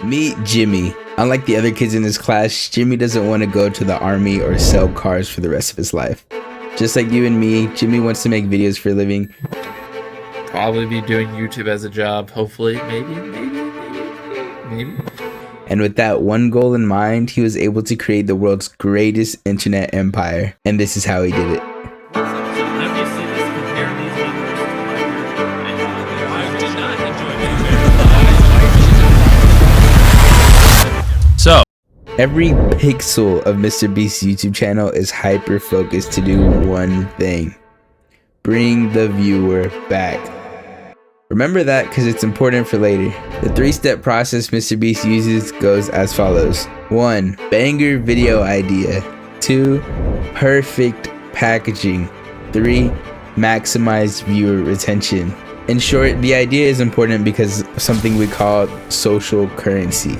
Meet Jimmy. Unlike the other kids in his class, Jimmy doesn't want to go to the army or sell cars for the rest of his life. Just like you and me, Jimmy wants to make videos for a living. Probably be doing YouTube as a job, hopefully, maybe. And with that one goal in mind, he was able to create the world's greatest internet empire. And this is how he did it. So, every pixel of MrBeast's YouTube channel is hyper focused to do one thing: bring the viewer back. Remember that because it's important for later. The 3-step process MrBeast uses goes as follows. 1. Banger video idea. 2. Perfect packaging. 3. Maximize viewer retention. In short, the idea is important because of something we call social currency.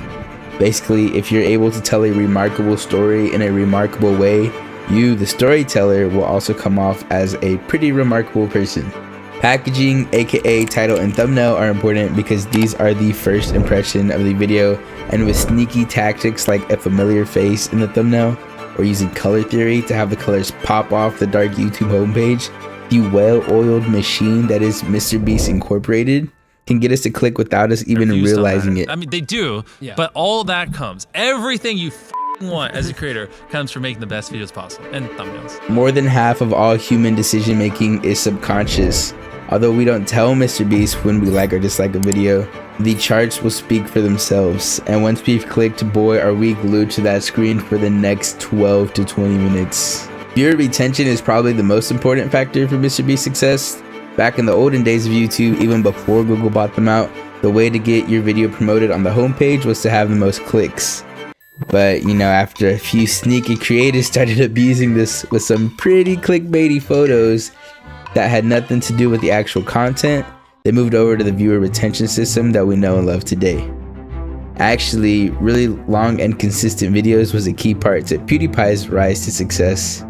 Basically, if you're able to tell a remarkable story in a remarkable way, you, the storyteller, will also come off as a pretty remarkable person. Packaging, aka title and thumbnail, are important because these are the first impression of the video, and with sneaky tactics like a familiar face in the thumbnail, or using color theory to have the colors pop off the dark YouTube homepage, the well-oiled machine that is MrBeast Incorporated can get us to click without us even realizing it. I mean, they do, but all that comes, everything you want as a creator comes from making the best videos possible and thumbnails. More than half of all human decision making is subconscious. Although we don't tell MrBeast when we like or dislike a video, the charts will speak for themselves, and once we've clicked, boy are we glued to that screen for the next 12 to 20 minutes. Viewer retention is probably the most important factor for MrBeast's success. Back in the olden days of YouTube, even before Google bought them out, the way to get your video promoted on the homepage was to have the most clicks. But, you know, after a few sneaky creators started abusing this with some pretty clickbaity photos that had nothing to do with the actual content, they moved over to the viewer retention system that we know and love today. Actually, really long and consistent videos was a key part to PewDiePie's rise to success.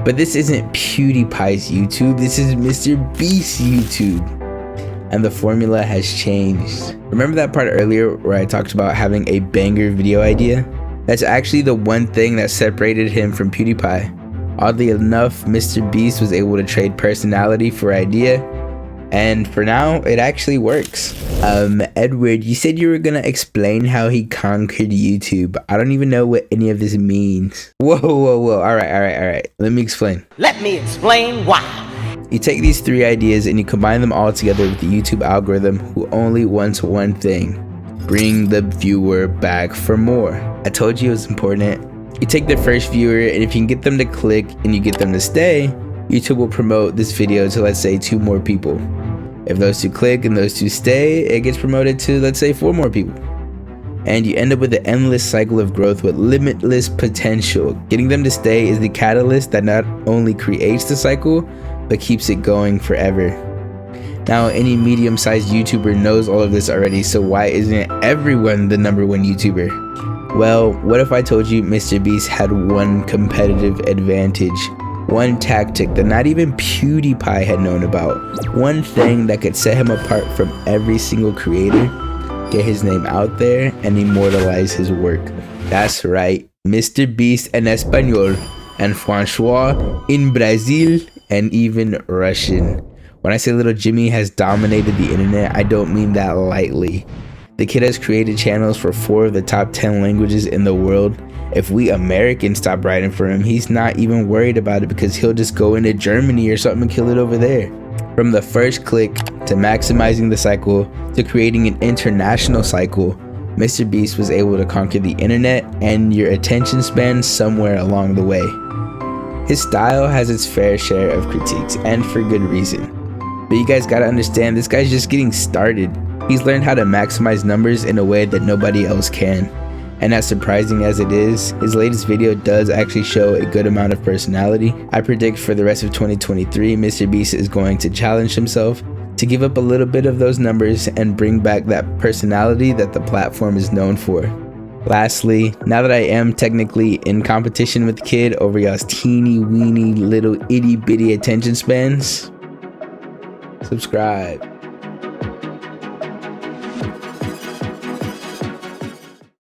But this isn't PewDiePie's YouTube, this is MrBeast's YouTube. And the formula has changed. Remember that part earlier where I talked about having a banger video idea? That's actually the one thing that separated him from PewDiePie. Oddly enough, MrBeast was able to trade personality for idea, and for now, it actually works. Edward, you said you were gonna explain how he conquered YouTube. I don't even know what any of this means. Whoa, all right. Let me explain. Let me explain why. You take these 3 ideas and you combine them all together with the YouTube algorithm, who only wants one thing: bring the viewer back for more. I told you it was important. You take the first viewer, and if you can get them to click and you get them to stay, YouTube will promote this video to, let's say, 2 more people. If those 2 click and those 2 stay, it gets promoted to, let's say, 4 more people. And you end up with an endless cycle of growth with limitless potential. Getting them to stay is the catalyst that not only creates the cycle, but keeps it going forever. Now, any medium-sized YouTuber knows all of this already, so why isn't everyone the #1 YouTuber? Well, what if I told you MrBeast had one competitive advantage? One tactic that not even PewDiePie had known about. One thing that could set him apart from every single creator, get his name out there, and immortalize his work. That's right, MrBeast en Español, and François in Brazil, and even Russian. When I say little Jimmy has dominated the internet, I don't mean that lightly. The kid has created channels for 4 of the top 10 languages in the world. If we Americans stop writing for him, he's not even worried about it because he'll just go into Germany or something and kill it over there. From the first click to maximizing the cycle to creating an international cycle, MrBeast was able to conquer the internet and your attention span somewhere along the way. His style has its fair share of critiques, and for good reason. But you guys gotta understand, this guy's just getting started. He's learned how to maximize numbers in a way that nobody else can. And as surprising as it is, his latest video does actually show a good amount of personality. I predict for the rest of 2023, MrBeast is going to challenge himself to give up a little bit of those numbers and bring back that personality that the platform is known for. Lastly, now that I am technically in competition with the kid over y'all's teeny weeny little itty bitty attention spans, subscribe.